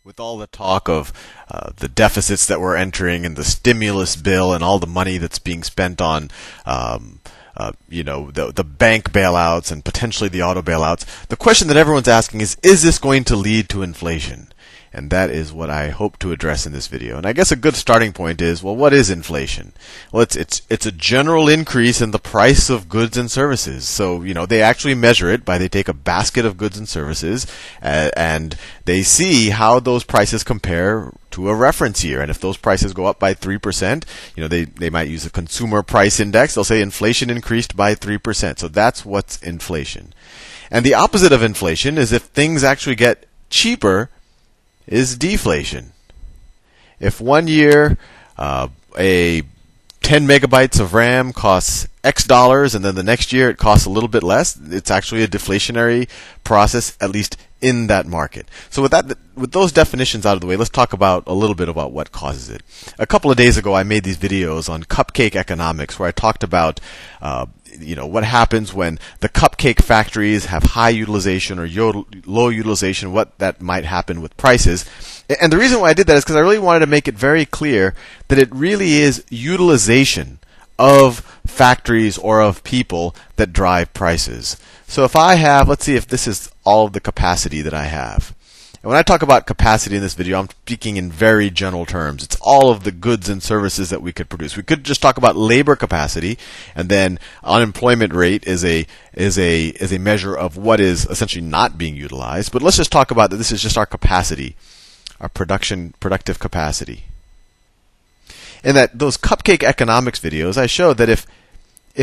With all the talk of the deficits that we're entering and the stimulus bill and all the money that's being spent on, the bank bailouts and potentially the auto bailouts, the question that everyone's asking is this going to lead to inflation? And that is what I hope to address in this video. And I guess a good starting point is, well, what is inflation? Well, it's a general increase in the price of goods and services. So, they actually measure it by they take a basket of goods and services and they see how those prices compare to a reference year. And if those prices go up by 3%, they might use a consumer price index. They'll say inflation increased by 3%. So that's what's inflation. And the opposite of inflation is if things actually get cheaper, is deflation. If one year a 10 megabytes of RAM costs X dollars and then the next year it costs a little bit less, it's actually a deflationary process, at least in that market. So with those definitions out of the way, let's talk about a little bit about what causes it. A couple of days ago, I made these videos on cupcake economics where I talked about what happens when the cupcake factories have high utilization or low utilization, what that might happen with prices. And the reason why I did that is because I really wanted to make it very clear that it really is utilization of factories or of people that drive prices. So if I have, let's see if this is all of the capacity that I have. And when I talk about capacity in this video, I'm speaking in very general terms. It's all of the goods and services that we could produce. We could just talk about labor capacity, and then unemployment rate is a measure of what is essentially not being utilized. But let's just talk about that. This is just our capacity, our productive capacity. In those cupcake economics videos, I showed that if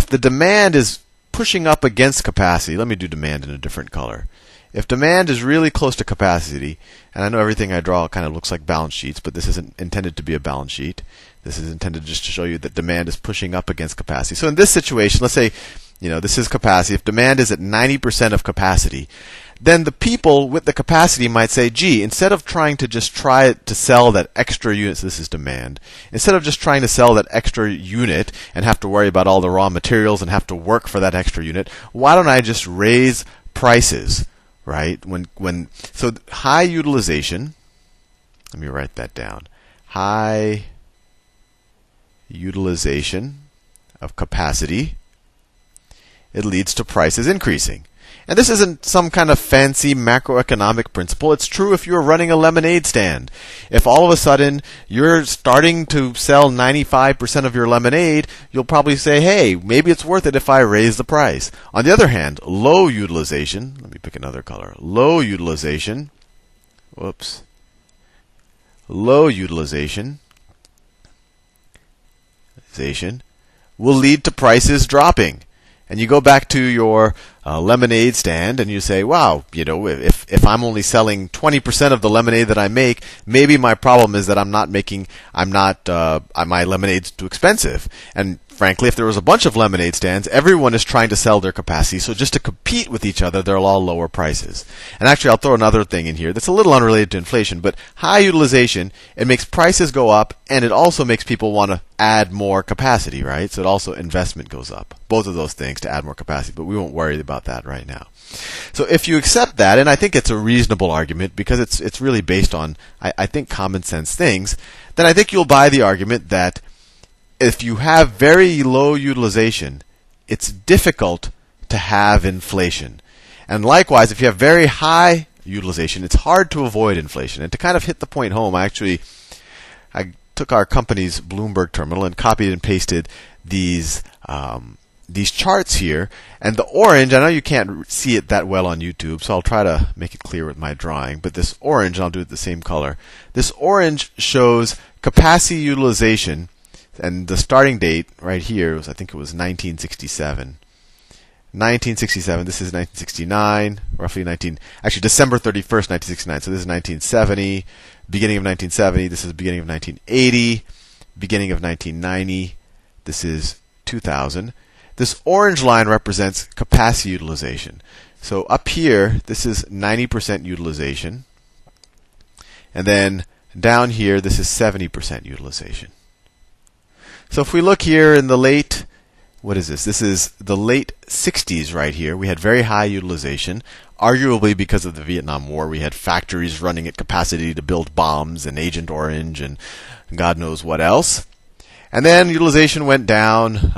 the demand is pushing up against capacity, let me do demand in a different color. If demand is really close to capacity, and I know everything I draw kind of looks like balance sheets, but this isn't intended to be a balance sheet. This is intended just to show you that demand is pushing up against capacity. So in this situation, let's say, this is capacity. If demand is at 90% of capacity, then the people with the capacity might say, gee, instead of trying to just try to sell that extra unit, so this is demand, instead of just trying to sell that extra unit and have to worry about all the raw materials and have to work for that extra unit, why don't I just raise prices? Right? So high utilization, let me write that down. High utilization of capacity, it leads to prices increasing. And this isn't some kind of fancy macroeconomic principle. It's true if you're running a lemonade stand. If all of a sudden you're starting to sell 95% of your lemonade, you'll probably say, hey, maybe it's worth it if I raise the price. On the other hand, low utilization, let me pick another color. Low utilization will lead to prices dropping. And you go back to your lemonade stand and you say, wow, if I'm only selling 20% of the lemonade that I make, maybe my problem is that my lemonade's too expensive. And frankly, if there was a bunch of lemonade stands, everyone is trying to sell their capacity. So just to compete with each other, they'll all lower prices. And actually, I'll throw another thing in here that's a little unrelated to inflation, but high utilization, it makes prices go up, and it also makes people want to add more capacity, right? So it also investment goes up. Both of those things to add more capacity, but we won't worry about that right now. So if you accept that, and I think it's a reasonable argument because it's really based on, I think, common sense things, then I think you'll buy the argument that if you have very low utilization, it's difficult to have inflation. And likewise, if you have very high utilization, it's hard to avoid inflation. And to kind of hit the point home, I took our company's Bloomberg terminal and copied and pasted these charts here. And the orange, I know you can't see it that well on YouTube, so I'll try to make it clear with my drawing. But this orange, and I'll do it the same color. This orange shows capacity utilization. And the starting date right here was, I think it was 1967. 1967, this is 1969, actually December 31st, 1969. So this is 1970, beginning of 1970. This is beginning of 1980, beginning of 1990. This is 2000. This orange line represents capacity utilization. So up here, this is 90% utilization. And then down here, this is 70% utilization. So if we look here in the late What is this? This is the late 60s right here. We had very high utilization. arguably because of the Vietnam War. We had factories running at capacity to build bombs and Agent Orange and God knows what else. And then utilization went down.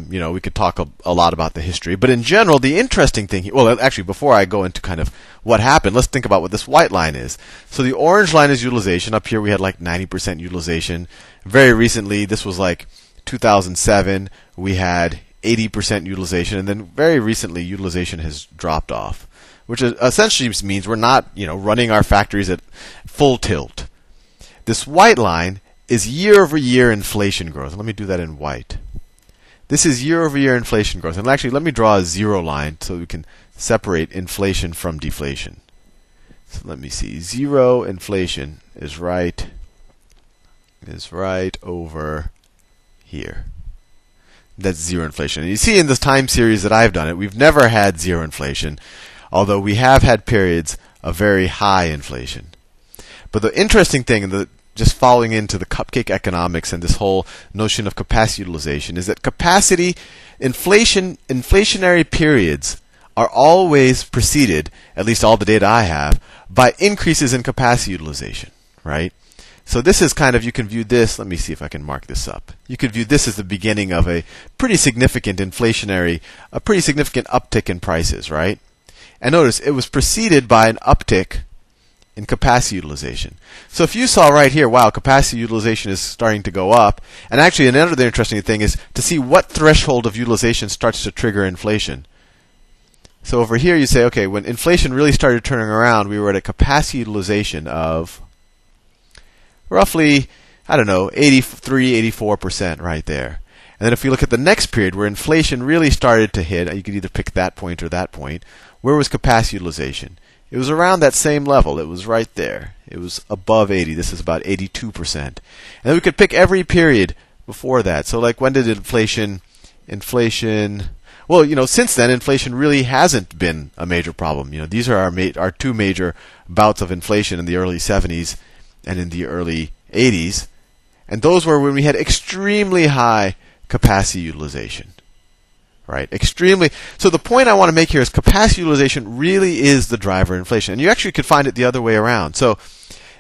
We could talk a lot about the history. But in general, the interesting thing, well, actually, before I go into kind of what happened, let's think about what this white line is. So the orange line is utilization. Up here we had like 90% utilization. Very recently, this was like 2007, we had 80% utilization. And then very recently, utilization has dropped off, which essentially means we're not, running our factories at full tilt. This white line is year-over-year inflation growth. Let me do that in white. This is year-over-year inflation growth. And actually, let me draw a zero line so we can separate inflation from deflation. So let me see. Zero inflation is right over here. That's zero inflation. And you see in this time series that I've done it, we've never had zero inflation, although we have had periods of very high inflation. But the interesting thing, just following into the cupcake economics and this whole notion of capacity utilization, is that inflationary periods are always preceded, at least all the data I have, by increases in capacity utilization, right? So this is kind of, you can view this, let me see if I can mark this up. You could view this as the beginning of a pretty significant uptick in prices, right? And notice, it was preceded by an uptick in capacity utilization. So if you saw right here, wow, capacity utilization is starting to go up. And actually, another interesting thing is to see what threshold of utilization starts to trigger inflation. So over here, you say, okay, when inflation really started turning around, we were at a capacity utilization of roughly, 83, 84% right there. And then if we look at the next period where inflation really started to hit, you could either pick that point or that point, where was capacity utilization? It was around that same level. It was right there. It was above 80. This is about 82%. And then we could pick every period before that. So like when did inflation, well, since then, inflation really hasn't been a major problem. These are our two major bouts of inflation in the early 70s and in the early 80s. And those were when we had extremely high capacity utilization. Right? Extremely. So the point I want to make here is capacity utilization really is the driver of inflation. And you actually could find it the other way around. So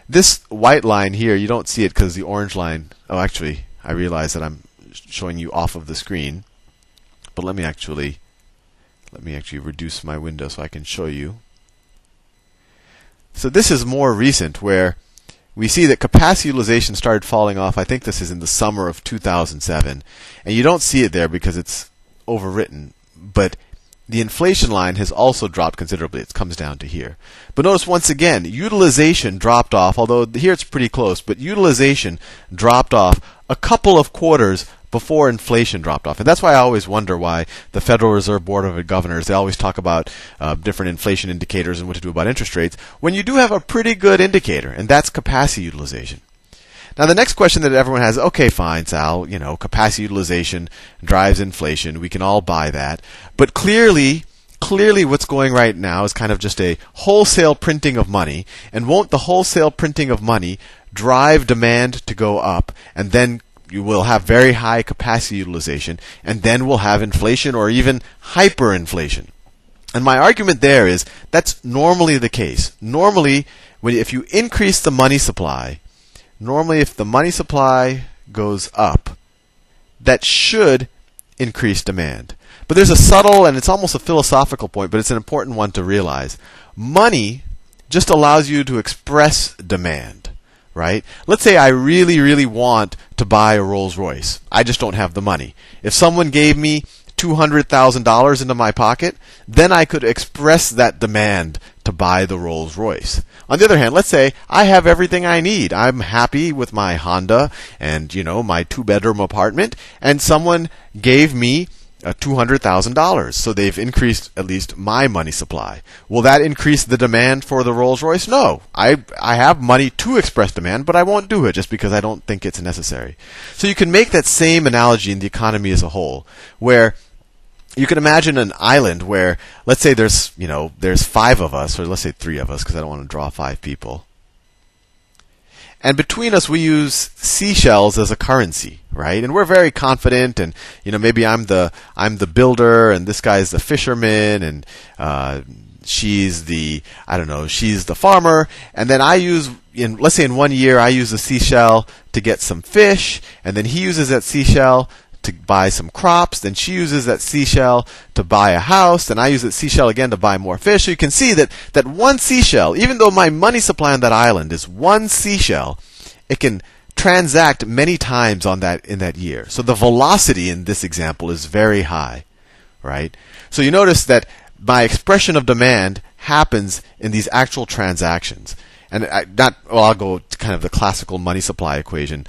this white line here, you don't see it because the orange line, oh, actually, I realize that I'm showing you off of the screen. But let me actually reduce my window so I can show you. So this is more recent, where we see that capacity utilization started falling off. I think this is in the summer of 2007. And you don't see it there because it's overwritten, but the inflation line has also dropped considerably. It comes down to here. But notice once again, utilization dropped off, although here it's pretty close, but utilization dropped off a couple of quarters before inflation dropped off. And that's why I always wonder why the Federal Reserve Board of Governors, they always talk about different inflation indicators and what to do about interest rates, when you do have a pretty good indicator, and that's capacity utilization. Now, the next question that everyone has, okay, fine, Sal, capacity utilization drives inflation. We can all buy that. But clearly what's going right now is kind of just a wholesale printing of money. And won't the wholesale printing of money drive demand to go up? And then you will have very high capacity utilization. And then we'll have inflation or even hyperinflation. And my argument there is that's normally the case. Normally, if you increase the money supply, if the money supply goes up, that should increase demand. But there's a subtle, and it's almost a philosophical point, but it's an important one to realize. Money just allows you to express demand, right? Let's say I really, really want to buy a Rolls Royce. I just don't have the money. If someone gave me $200,000 into my pocket, then I could express that demand to buy the Rolls Royce. On the other hand, let's say I have everything I need. I'm happy with my Honda and, my two-bedroom apartment, and someone gave me $200,000. So they've increased at least my money supply. Will that increase the demand for the Rolls Royce? No. I have money to express demand, but I won't do it just because I don't think it's necessary. So you can make that same analogy in the economy as a whole, where you can imagine an island where, let's say there's 5 of us, or let's say 3 of us, because I don't want to draw 5 people. And between us, we use seashells as a currency, right? And we're very confident, and maybe I'm the builder, and this guy's the fisherman, and she's the, I don't know, she's the farmer, and then I use, let's say in 1 year, I use a seashell to get some fish, and then he uses that seashell to buy some crops, then she uses that seashell to buy a house, then I use that seashell again to buy more fish. So you can see that one seashell, even though my money supply on that island is one seashell, it can transact many times in that year. So the velocity in this example is very high, right? So you notice that my expression of demand happens in these actual transactions. And I'll go to kind of the classical money supply equation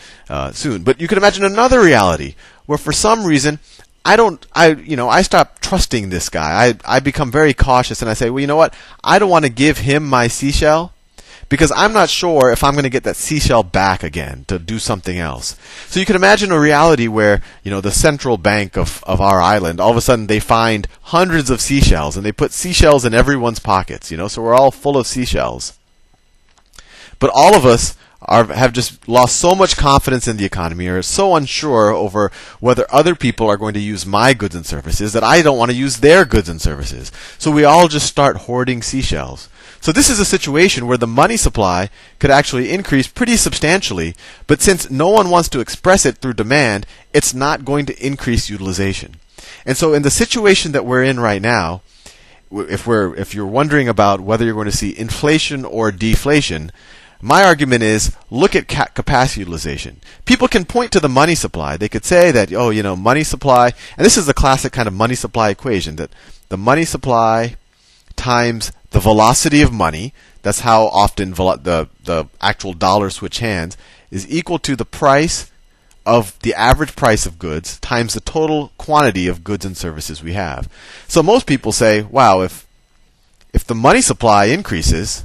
soon. But you can imagine another reality where, for some reason, I stop trusting this guy. I become very cautious, and I say, well, you know what? I don't want to give him my seashell because I'm not sure if I'm going to get that seashell back again to do something else. So you can imagine a reality where, the central bank of our island, all of a sudden they find hundreds of seashells, and they put seashells in everyone's pockets. So we're all full of seashells. But all of us have just lost so much confidence in the economy, or are so unsure over whether other people are going to use my goods and services that I don't want to use their goods and services. So we all just start hoarding seashells. So this is a situation where the money supply could actually increase pretty substantially, but since no one wants to express it through demand, it's not going to increase utilization. And so in the situation that we're in right now, if you're wondering about whether you're going to see inflation or deflation, my argument is, look at capacity utilization. People can point to the money supply. They could say that, money supply, and this is the classic kind of money supply equation, that the money supply times the velocity of money, that's how often the actual dollar switch hands, is equal to the price of the average price of goods times the total quantity of goods and services we have. So most people say, wow, if the money supply increases,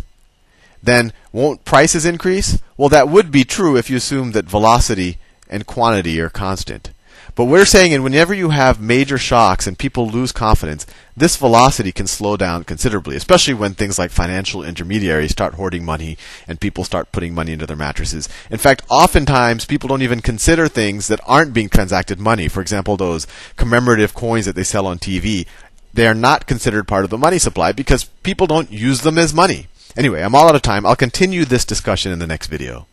then won't prices increase? Well, that would be true if you assume that velocity and quantity are constant. But we're saying, and whenever you have major shocks and people lose confidence, this velocity can slow down considerably, especially when things like financial intermediaries start hoarding money and people start putting money into their mattresses. In fact, oftentimes people don't even consider things that aren't being transacted money. For example, those commemorative coins that they sell on TV, they are not considered part of the money supply because people don't use them as money. Anyway, I'm all out of time. I'll continue this discussion in the next video.